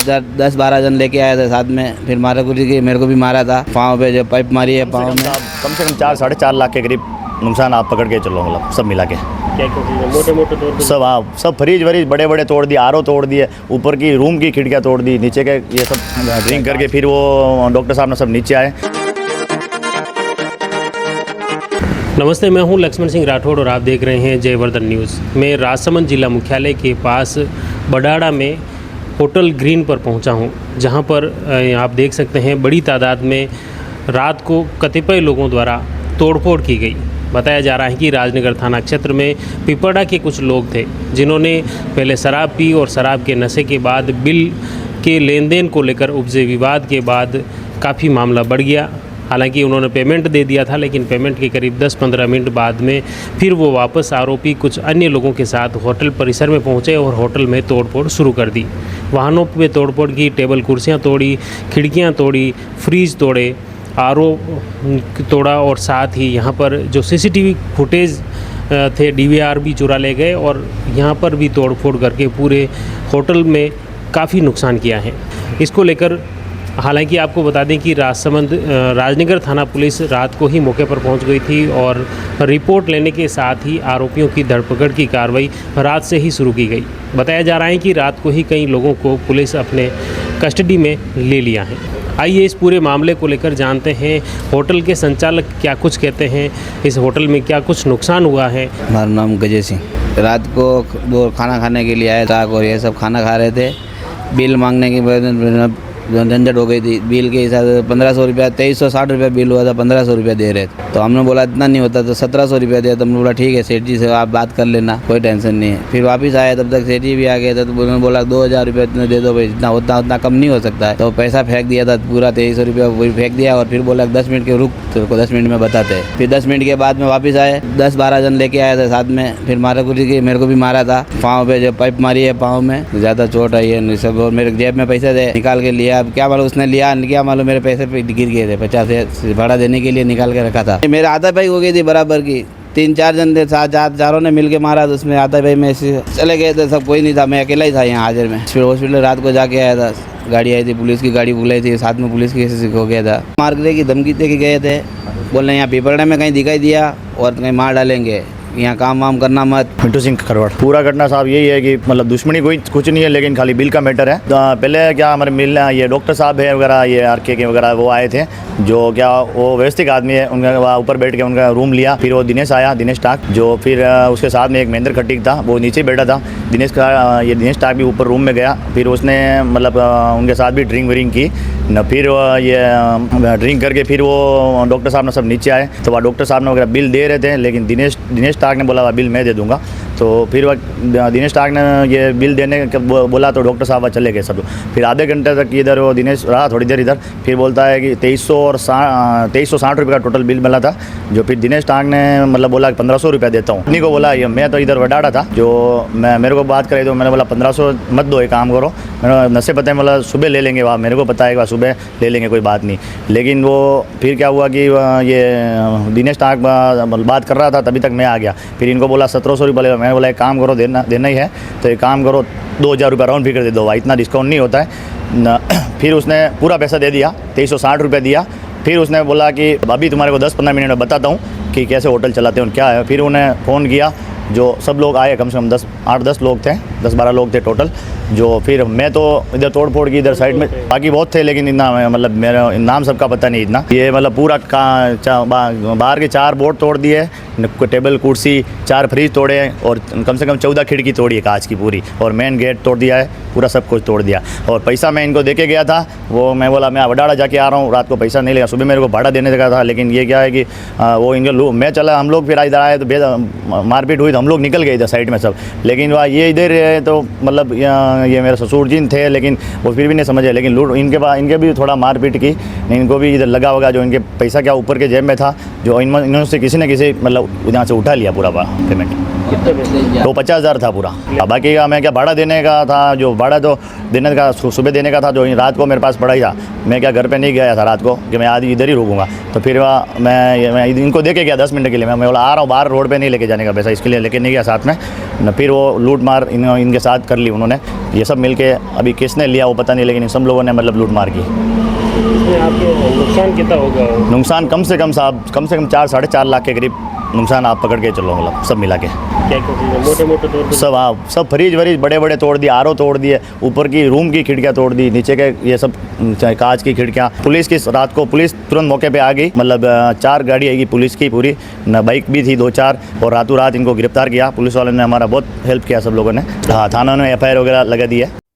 10-12 जन लेके आए थे साथ में, फिर मारा कुछ की मेरे को भी मारा था पाँव पे, जो पाइप मारी है पाँव में। कम से कम 4-4.5 लाख के करीब नुकसान आप पकड़ के चलो, मतलब सब मिला के। मोटे मोटे तौर पे सब हाँ, सब फ्रिज वरीज बड़े बड़े तोड़ दिए, आरओ तोड़ दिए, ऊपर की रूम की खिड़कियाँ तोड़ दी, नीचे के ये सब ड्रिंक करके फिर वो डॉक्टर साहब ने सब नीचे आए। नमस्ते, मैं हूं लक्ष्मण सिंह राठौड़ और आप देख रहे हैं जयवर्धन न्यूज़। मैं राजसमंद जिला मुख्यालय के पास बडाड़ा में होटल ग्रीन पर पहुंचा हूं, जहां पर आप देख सकते हैं बड़ी तादाद में रात को कतिपय लोगों द्वारा तोड़फोड़ की गई। बताया जा रहा है कि राजनगर थाना क्षेत्र में पिपड़ा के कुछ लोग थे जिन्होंने पहले शराब पी और शराब के नशे के बाद बिल के लेन देन को लेकर उपजे विवाद के बाद काफ़ी मामला बढ़ गया। हालांकि उन्होंने पेमेंट दे दिया था, लेकिन पेमेंट के करीब 10-15 मिनट बाद में फिर वो वापस आरोपी कुछ अन्य लोगों के साथ होटल परिसर में पहुंचे और होटल में तोड़फोड़ शुरू कर दी। वाहनों पे तोड़फोड़ की, टेबल कुर्सियां तोड़ी, खिड़कियां तोड़ी, फ्रीज तोड़े, आरओ तोड़ा और साथ ही यहाँ पर जो सीसीटीवी फुटेज थे डीवीआर भी चुरा ले गए और यहाँ पर भी तोड़फोड़ करके पूरे होटल में काफ़ी नुकसान किया है। इसको लेकर हालांकि आपको बता दें कि राजनगर थाना पुलिस रात को ही मौके पर पहुंच गई थी और रिपोर्ट लेने के साथ ही आरोपियों की धरपकड़ की कार्रवाई रात से ही शुरू की गई। बताया जा रहा है कि रात को ही कई लोगों को पुलिस अपने कस्टडी में ले लिया है। आइए इस पूरे मामले को लेकर जानते हैं होटल के संचालक क्या कुछ कहते हैं, इस होटल में क्या कुछ नुकसान हुआ है। हमारा नाम गजय सिंह। रात को वो खाना खाने के लिए आए साग और ये सब खाना खा रहे थे। बिल मांगने की वजह झंझट हो गई थी। बिल के हिसाब से 1500 रुपया, 2360 रुपया बिल हुआ था, 1500 रुपया दे रहे थे। तो हमने बोला इतना नहीं होता तो 1700 रुपया दिया। तो हमने बोला ठीक है सेठ जी से आप बात कर लेना, कोई टेंशन नहीं है। फिर वापस आए तब तक सेठ जी भी आ गए थे। तो उन्होंने बोला 2000 रुपये इतने दे दो भाई, इतना होता उतना कम नहीं हो सकता है। तो पैसा फेंक दिया था पूरा 2300 रुपया वही फेंक दिया और फिर बोला 10 मिनट के रुक, तो 10 मिनट में बताते हैं। फिर 10 मिनट के बाद में वापस आए, 10-12 जन लेके आए थे साथ में, फिर मारा कुछ की मेरे को भी मारा था पाँव पे, जो पाइप मारी है पाँव में, ज़्यादा चोट आई है सब। और मेरे जेब में पैसे थे, निकाल के लिया। अब क्या मालूम उसने क्या मालूम मेरे पैसे पे गिर गए थे, 50 भाड़ा देने के लिए निकाल के रखा था। मेरा आधा भाई हो गई थी बराबर की, 3-4 जन थे साथ, चारों ने मिल के मारा। तो उसमें आधा भाई में चले गए थे, सब कोई नहीं था, मैं अकेला ही था यहाँ हाजिर में। फिर हॉस्पिटल रात को जाके आया था, गाड़ी आई थी पुलिस की, गाड़ी बुलाई थी, साथ में पुलिस की हो गया था। मारने की धमकी दे के गए थे, बोल रहे यहाँ पिपड़ा में कहीं दिखाई दिया और कहीं मार डालेंगे, यहाँ काम वाम करना मत। मिंटू सिंह खरवड़। पूरा घटना साहब यही है कि मतलब दुश्मनी कोई कुछ नहीं है, लेकिन खाली बिल का मैटर है। पहले क्या हमारे मिलना ये डॉक्टर साहब है वगैरह, ये आरके के वगैरह वो आए थे, जो क्या वो व्यवस्थित आदमी है, उनका वहाँ ऊपर बैठ के उनका रूम लिया। फिर वो दिनेश आया, दिनेश टाक, जो फिर उसके साथ में एक महेंद्र खट्टिक था, वो नीचे बैठा था। दिनेश टाक भी ऊपर रूम में गया। फिर उसने मतलब उनके साथ भी ड्रिंक व्रिंक की न। फिर ये ड्रिंक करके फिर वो डॉक्टर साहब ने सब नीचे आए। तो वह डॉक्टर साहब ने वगैरह बिल दे रहे थे, लेकिन दिनेश टाक ने बोला बिल मैं दे दूंगा। तो फिर दिनेश टाक ने ये बिल देने बोला तो डॉक्टर साहब चले गए सब। फिर आधे घंटे तक इधर वो दिनेश रहा, थोड़ी देर इधर। फिर बोलता है कि 2360 रुपये का टोटल बिल मिला था, जो फिर दिनेश टाक ने मतलब बोला 1500 रुपया देता हूँ। इन्हीं को बोला ये, मैं तो इधर वडाड़ा था, जो मेरे को बात करे तो मैंने बोला 1500 मत दो, एक काम करो, मैंने नशे पता है, बोला सुबह ले लेंगे, वहाँ मेरे को पता है कि सुबह ले लेंगे, कोई बात नहीं। लेकिन वो फिर क्या हुआ कि ये दिनेश टाक बात कर रहा था, तभी तक मैं आ गया। फिर इनको बोला 1700 रुपये, मैंने बोला एक काम करो, देना ही है तो एक काम करो 2000 रुपये राउंड फिगर दे दो, इतना डिस्काउंट नहीं होता है। फिर उसने पूरा पैसा दे दिया, 2360 रुपये दिया। फिर उसने बोला कि अभी तुम्हारे को 10-15 मिनट में बताता हूँ कि कैसे होटल चलाते हैं क्या है। फिर उन्हें फ़ोन किया, जो सब लोग आए, कम से कम 8-10 लोग थे, 10-12 लोग थे टोटल। जो फिर मैं तो इधर तोड़ फोड़ की इधर साइड में, बाकी बहुत थे, लेकिन इतना मतलब मेरा नाम सबका पता नहीं इतना। ये मतलब पूरा बाहर के 4 बोर्ड तोड़ दिए, टेबल कुर्सी, 4 फ्रिज तोड़े और कम से कम 14 खिड़की तोड़ी है कांच की पूरी, और मेन गेट तोड़ दिया है, पूरा सब कुछ तोड़ दिया। और पैसा मैं इनको देके गया था, वो मैं बोला मैं वडाड़ा जाके आ रहा हूँ, रात को पैसा नहीं लेगा। सुबह मेरे को भाड़ा देने का था, लेकिन ये क्या है कि वो इनके मैं चला, हम लोग फिर इधर आए तो मारपीट हुई, तो हम लोग निकल गए इधर साइड में सब। लेकिन वह ये इधर है तो मतलब ये मेरे ससुर जी थे, लेकिन वो फिर भी नहीं समझे। लेकिन लूट इनके भी थोड़ा मारपीट की, इनको भी इधर लगा होगा, जो इनके पैसा क्या ऊपर के जेब में था, जो इन्होंने से किसी न किसी मतलब यहाँ से उठा लिया पूरा पेमेंट। कितने पैसे? तो 50,000 था पूरा। बाकी का मैं क्या भाड़ा देने का था, जो भाड़ा तो देने का सुबह देने का था, जो रात को मेरे पास पड़ा ही था। मैं क्या घर पे नहीं गया था रात को कि मैं आज इधर ही रुकूंगा, तो फिर मैं इनको दे के गया 10 मिनट के लिए। मैं बोला आ रहा हूँ बाहर, रोड पे नहीं लेके जाने का पैसा, इसके लिए लेके नहीं गया साथ में न। फिर वो लूट मार इनके साथ कर ली उन्होंने। ये सब मिलके अभी किसने लिया वो पता नहीं, लेकिन इन सब लोगों ने मतलब लूट मार की। इसमें आपके नुकसान कितना होगा? नुकसान कम से कम साहब, कम से कम 4-4.5 लाख के करीब नुकसान आप पकड़ के चलो, मतलब सब मिला के। क्या क्या मोटे मोटे तौर पर? सब सब फ्रिज वरीज बड़े बड़े तोड़ दिए, आरओ तोड़ दिए, ऊपर की रूम की खिड़कियाँ तोड़ दी, नीचे के ये सब कांच की खिड़कियाँ। पुलिस की रात को पुलिस तुरंत मौके पे आ गई, मतलब 4 गाड़ी आएगी पुलिस की पूरी, न बाइक भी थी 2-4, और रातों रात इनको गिरफ्तार किया। पुलिस वालों ने हमारा बहुत हेल्प किया सब लोगों ने। हाँ, थाना में FIR वगैरह लगा दी है।